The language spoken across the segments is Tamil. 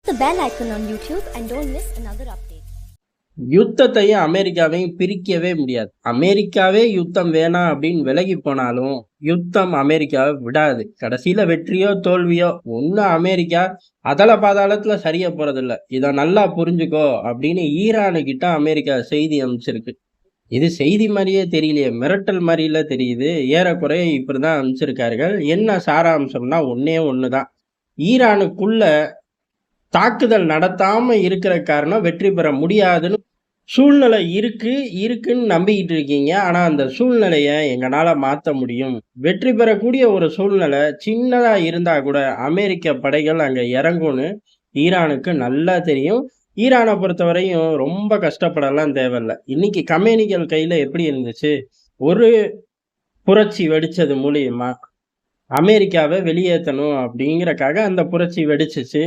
the bell icon on YouTube and don't miss another update. யுத்தத்தையும் அமெரிக்காவையும் பிரிக்கவே முடியாது. அமெரிக்காவே யுத்தம் வேணாம் அப்படின்னு விலகி போனாலும் யுத்தம் அமெரிக்காவை விடாது. கடைசியில வெற்றியோ தோல்வியோ ஒண்ணு அமெரிக்கா அதல பாதாளத்துல சரிய போறதில்ல. இத நல்லா புரிஞ்சுக்கோ அப்படின்னு ஈரானு கிட்ட அமெரிக்கா செய்தி அனுப்பிச்சிருக்கு. இது செய்தி மாதிரியே தெரியலையே, மிரட்டல் மாதிரில தெரியுது. ஏறக்குறைய இப்படிதான் அனுப்பிச்சிருக்கார்கள். என்ன சாராம்சம்னா ஒன்னே ஒண்ணுதான். ஈரானுக்குள்ள தாக்குதல் நடத்தாம இருக்கிற காரணம் வெற்றி பெற முடியாதுன்னு சூழ்நிலை இருக்குன்னு நம்பிக்கிட்டு இருக்கீங்க. ஆனா அந்த சூழ்நிலைய எங்களால மாத்த முடியும். வெற்றி பெறக்கூடிய ஒரு சூழ்நிலை சின்னதா இருந்தா கூட அமெரிக்க படைகள் அங்க இறங்கும்னு ஈரானுக்கு நல்லா தெரியும். ஈரானை பொறுத்தவரையும் ரொம்ப கஷ்டப்படலாம் தேவையில்ல. இன்னைக்கு கமேனிகள் கையில எப்படி இருந்துச்சு? ஒரு புரட்சி வெடிச்சது மூலியமா அமெரிக்காவை வெளியேற்றணும் அப்படிங்கறக்காக அந்த புரட்சி வெடிச்சிச்சு.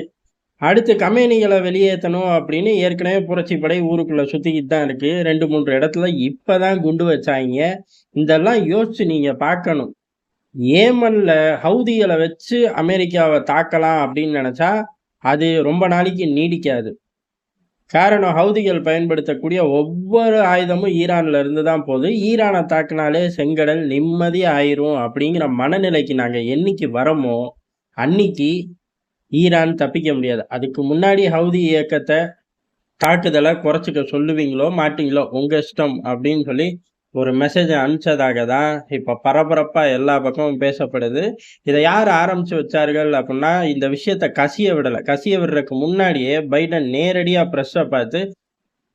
அடுத்து கம்பெனிகளை வெளியேற்றணும் அப்படின்னு ஏற்கனவே புரட்சி படை ஊருக்குள்ள சுத்திக்கிட்டு தான் இருக்கு. 2-3 இடத்துல இப்பதான் குண்டு வச்சாங்க. இதெல்லாம் யோசிச்சு நீங்க பார்க்கணும். ஏமன்ல ஹவுதிகளை வச்சு அமெரிக்காவை தாக்கலாம் அப்படின்னு நினைச்சா அது ரொம்ப நாளைக்கு நீடிக்காது. காரணம் ஹவுதிகள் பயன்படுத்தக்கூடிய ஒவ்வொரு ஆயுதமும் ஈரான்ல இருந்து தான் போகுது. ஈரானை தாக்குனாலே செங்கடல் நிம்மதி ஆயிரும் அப்படிங்கிற மனநிலைக்கு நாங்க என்னைக்கு வரமோ அன்னைக்கு ஈரான் தப்பிக்க முடியாது. அதுக்கு முன்னாடி ஹவுதி இயக்கத்தை தாக்குதலை குறைச்சிக்க சொல்லுவீங்களோ மாட்டீங்களோ உங்க இஷ்டம் அப்படின்னு சொல்லி ஒரு மெசேஜை அனுப்பிச்சதாக தான் இப்ப பரபரப்பா எல்லா பக்கமும் பேசப்படுது. இதை யார் ஆரம்பிச்சு வச்சார்கள் அப்படின்னா இந்த விஷயத்த கசிய விடலை. கசிய விடுறதுக்கு முன்னாடியே பைடன் நேரடியா பிரஸ்ஸை பார்த்து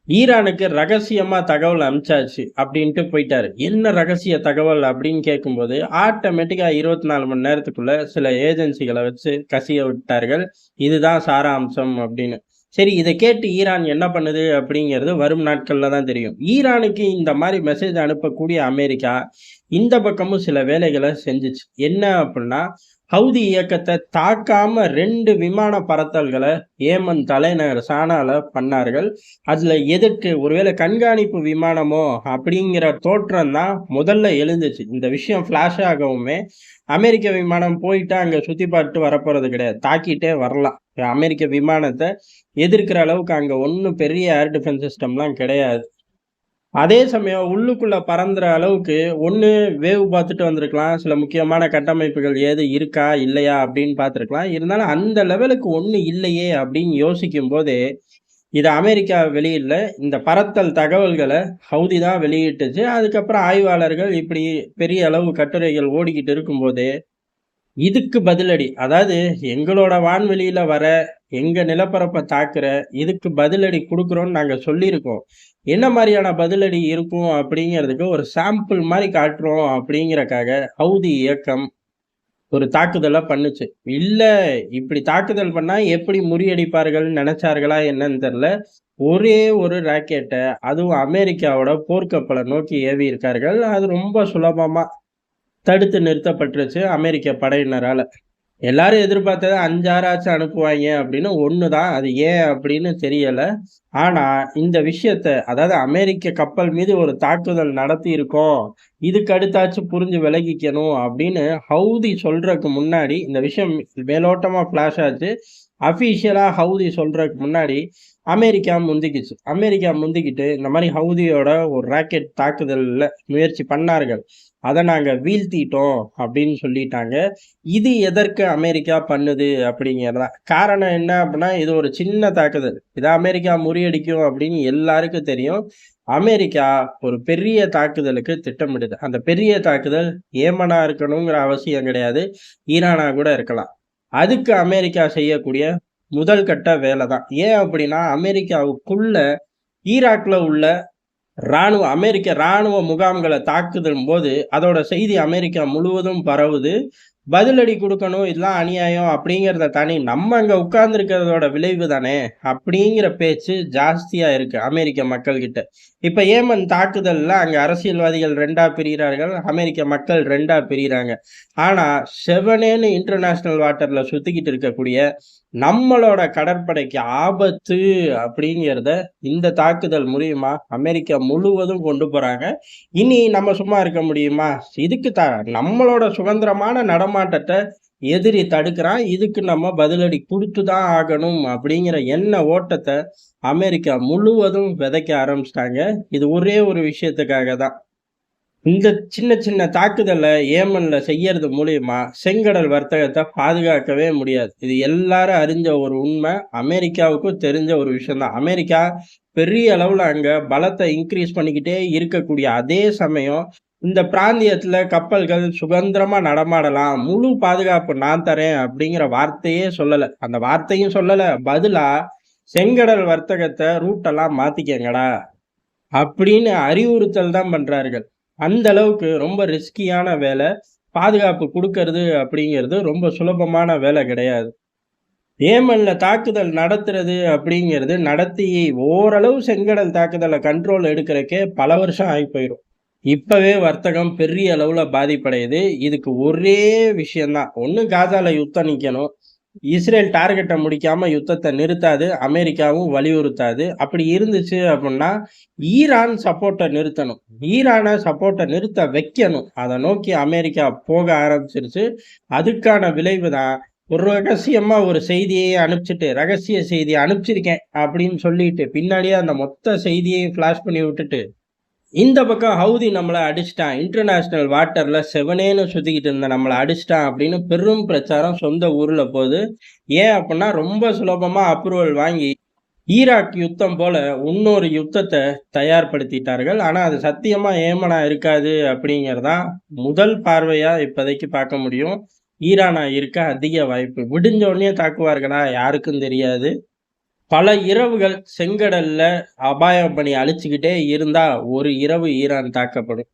ஈரானுக்கு ரகசியமா தகவல் அனுப்பிச்சாச்சு அப்படின்ட்டு போயிட்டாரு. என்ன ரகசிய தகவல் அப்படின்னு கேட்கும்போது ஆட்டோமேட்டிக்கா 24 மணி நேரத்துக்குள்ள சில ஏஜென்சிகளை வச்சு கசிய விட்டார்கள். இதுதான் சாராம்சம் அப்படின்னு. சரி, இதை கேட்டு ஈரான் என்ன பண்ணுது அப்படிங்கிறது வரும் நாட்கள்ல தான் தெரியும். ஈரானுக்கு இந்த மாதிரி மெசேஜ் அனுப்பக்கூடிய அமெரிக்கா இந்த பக்கமும் சில வேலைகளை செஞ்சுச்சு. என்ன அப்படின்னா ஹவுதி இயக்கத்தை தாக்காம 2 விமான பறத்தல்களை ஏமன் தலைநகர் சானால பண்ணார்கள். அதுல எதற்கு ஒருவேளை கண்காணிப்பு விமானமோ அப்படிங்கிற தோற்றம் தான் முதல்ல எழுந்துச்சு. இந்த விஷயம் ஃபிளாஷ் ஆகவுமே அமெரிக்க விமானம் போயிட்டா அங்க சுத்தி பார்த்துட்டு வரப்போறது கிடையாது, தாக்கிட்டே வரலாம். அமெரிக்க விமானத்தை எதிர்க்கிற அளவுக்கு அங்க ஒன்றும் பெரிய ஏர் டிஃபென்ஸ் சிஸ்டம்லாம் கிடையாது. அதே சமயம் உள்ளுக்குள்ள பறந்துற அளவுக்கு ஒண்ணு வேவ் பார்த்துட்டு வந்திருக்கலாம். சில முக்கியமான கட்டமைப்புகள் ஏது இருக்கா இல்லையா அப்படின்னு பார்த்துருக்கலாம். இருந்தாலும் அந்த லெவலுக்கு ஒண்ணு இல்லையே அப்படின்னு யோசிக்கும் போதே இது அமெரிக்கா வெளியிடல. இந்த பறத்தல் தகவல்களை ஹவுதி தான் வெளியிட்டுச்சு. அதுக்கப்புறம் ஆய்வாளர்கள் இப்படி பெரிய அளவு கட்டுரைகள் ஓடிக்கிட்டு இருக்கும்போதே இதுக்கு பதிலடி, அதாவது எங்களோட வான்வெளியில வர எங்க நிலப்பரப்பை தாக்குற இதுக்கு பதிலடி கொடுக்குறோம்னு நாங்க சொல்லியிருக்கோம். என்ன மாதிரியான பதிலடி இருக்கும் அப்படிங்கிறதுக்கு ஒரு சாம்பிள் மாதிரி காட்டுறோம் அப்படிங்கறக்காக ஹவுதி இயக்கம் ஒரு தாக்குதலை பண்ணுச்சு. இல்ல இப்படி தாக்குதல் பண்ணா எப்படி முறியடிப்பார்கள் நினைச்சார்களா என்னன்னு தெரியல. ஒரே ஒரு ராக்கெட்டை அதுவும் அமெரிக்காவோட போர்க்கப்பலை நோக்கி ஏவி இருக்கார்கள். அது ரொம்ப சுலபமா தடுத்து நிறுத்தப்பட்டுருச்சு அமெரிக்க படையினரால. எல்லாரும் எதிர்பார்த்தது 5-6 அனுப்புவாங்க அப்படின்னு. ஒண்ணுதான், அது ஏன் அப்படின்னு தெரியல. ஆனா இந்த விஷயத்த, அதாவது அமெரிக்க கப்பல் மீது ஒரு தாக்குதல் நடத்தி இருக்கோம், இதுக்கு அடுத்தாச்சும் புரிஞ்சு விலகிக்கணும் அப்படின்னு ஹவுதி சொல்றதுக்கு முன்னாடி இந்த விஷயம் மேலோட்டமா பிளாஷ் ஆச்சு. அபிஷியலா ஹவுதி சொல்றதுக்கு முன்னாடி அமெரிக்கா முந்திக்கிச்சு. அமெரிக்கா முந்திக்கிட்டு இந்த மாதிரி ஹவுதியோட ஒரு ராக்கெட் தாக்குதல்ல முயற்சி பண்ணார்கள், அதை நாங்க வீழ்த்திட்டோம் அப்படின்னு சொல்லிட்டாங்க. இது எதற்கு அமெரிக்கா பண்ணுது அப்படிங்கிறதா காரணம். என்ன அப்படின்னா இது ஒரு சின்ன தாக்குதல், இதை அமெரிக்கா முறியடிக்கும் அப்படின்னு எல்லாருக்கும் தெரியும். அமெரிக்கா ஒரு பெரிய தாக்குதலுக்கு திட்டமிடுது. அந்த பெரிய தாக்குதல் ஏமனா இருக்கணுங்கிற அவசியம் கிடையாது, ஈரானா கூட இருக்கலாம். அதுக்கு அமெரிக்கா செய்யக்கூடிய முதல் கட்ட வேலை தான். ஏன் அப்படின்னா அமெரிக்காவுக்குள்ள ஈராக்ல உள்ள அமெரிக்க இராணுவ முகாம்களை தாக்குதல் போது அதோட செய்தி அமெரிக்கா முழுவதும் பரவுது. பதிலடி கொடுக்கணும், இதெல்லாம் அநியாயம் அப்படிங்கிறத தாண்டி நம்ம அங்க உட்கார்ந்து இருக்கிறதோட விளைவு தானே அப்படிங்கிற பேச்சு ஜாஸ்தியா இருக்கு அமெரிக்க மக்கள் கிட்ட. இப்ப ஏமன் தாக்குதல்ல அங்க அரசியல்வாதிகள் 2ஆ பிரிகிறார்கள், அமெரிக்க மக்கள் 2ஆ பிரிகிறாங்க. ஆனா செவனேன்னு இன்டர்நேஷனல் வாட்டர்ல சுத்திக்கிட்டு இருக்கக்கூடிய நம்மளோட கடற்படைக்கு ஆபத்து அப்படிங்கிறத இந்த தாக்குதல் மூலியமா அமெரிக்கா முழுவதும் கொண்டு போறாங்க. இனி நம்ம சும்மா இருக்க முடியுமா? இதுக்கு நம்மளோட சுதந்திரமான நடமாட்டத்தை எதிரி தடுக்கிறான், இதுக்கு நம்ம பதிலடி குடுத்து தான் ஆகணும் அப்படிங்கிற எண்ண ஓட்டத்த அமெரிக்கா முழுவதும் விதைக்க ஆரம்பிச்சுட்டாங்க. இது ஒரே ஒரு விஷயத்துக்காக தான். இந்த சின்ன சின்ன தாக்குதல ஏமன்ல செய்யறது மூலியமா செங்கடல் வர்த்தகத்த பாதுகாக்கவே முடியாது. இது எல்லாரும் அறிஞ்ச ஒரு உண்மை. அமெரிக்காவுக்கும் தெரிஞ்ச ஒரு விஷயம் தான். அமெரிக்கா பெரிய அளவுல அங்க பலத்த இன்கிரீஸ் பண்ணிக்கிட்டே இருக்கக்கூடிய அதே சமயம், இந்த பிராந்தியத்துல கப்பல்கள் சுதந்திரமா நடமாடலாம். முழு பாதுகாப்பு நான் தரேன் அப்படிங்கிற வார்த்தையே சொல்லல. அந்த வார்த்தையும் சொல்லல. பதிலா செங்கடல் வர்த்தகத்த ரூட்டெல்லாம் மாத்திக்கங்கடா அப்படின்னு அறிவுறுத்தல் தான் பண்றார்கள். அந்த அளவுக்கு ரொம்ப ரிஸ்கியான வேலை. பாதுகாப்பு குடுக்கறது அப்படிங்கிறது ரொம்ப சுலபமான வேலை கிடையாது. ஏமன்ல தாக்குதல் நடத்துறது அப்படிங்கிறது நடத்தி ஓரளவு செங்கடல் தாக்குதல கண்ட்ரோல் எடுக்கிறக்கே பல வருஷம் ஆகி போயிரும். இப்பவே வர்த்தகம் பெரிய அளவுல பாதிப்படையுது. இதுக்கு ஒரே விஷயம் தான். ஒண்ணு காசால யுத்தம் நிக்கணும். இஸ்ரேல் டார்கெட்ட முடிக்காம யுத்தத்த நிறுத்தாது. அமெரிக்காவும் வலியுறுத்தாது. அப்படி இருந்துச்சு அப்புட்ன்னா, ஈரான் சப்போர்ட்ட நிறுத்தணும். ஈரான சப்போர்ட்ட நிறுத்த வைக்கணும். அத நோக்கி அமெரிக்கா போக ஆரம்பிச்சிருச்சு. அதுக்கான விளைவு தான் ஒரு ரகசியமா ஒரு செய்தியே அனுப்பிச்சுட்டு, ரகசிய செய்தி அனுப்பிச்சிருக்கேன் அப்படின்னு சொல்லிட்டு, பின்னாடியே அந்த மொத்த செய்தியையும் ஃபிளாஷ் பண்ணி விட்டுட்டு, இந்த பக்கம் ஹவுதி நம்மள அடிச்சுட்டான். இன்டர்நேஷனல் வாட்டர்ல செவனேன்னு சுத்திக்கிட்டு இருந்த நம்மள அடிச்சுட்டான் அப்படின்னு பெரும் பிரச்சாரம் சொந்த ஊர்ல போகுது. ஏன் அப்புட்ன்னா, ரொம்ப சுலபமா அப்ரூவல் வாங்கி ஈராக் யுத்தம் போல இன்னொரு யுத்தத்த தயார்படுத்திட்டார்கள். ஆனா அது சத்தியமா ஏமனா இருக்காது அப்படிங்கிறதான் முதல் பார்வையா இப்போதைக்கு பார்க்க முடியும். ஈரானா இருக்க அதிக வாய்ப்பு. விடிஞ்ச உடனே தாக்குவார்களா? யாருக்கும் தெரியாது. பல இரவுகள் செங்கடல்ல அபாயம் பண்ணி அழிச்சுக்கிட்டே இருந்தா, ஒரு இரவு ஈரான் தாக்கப்படும்.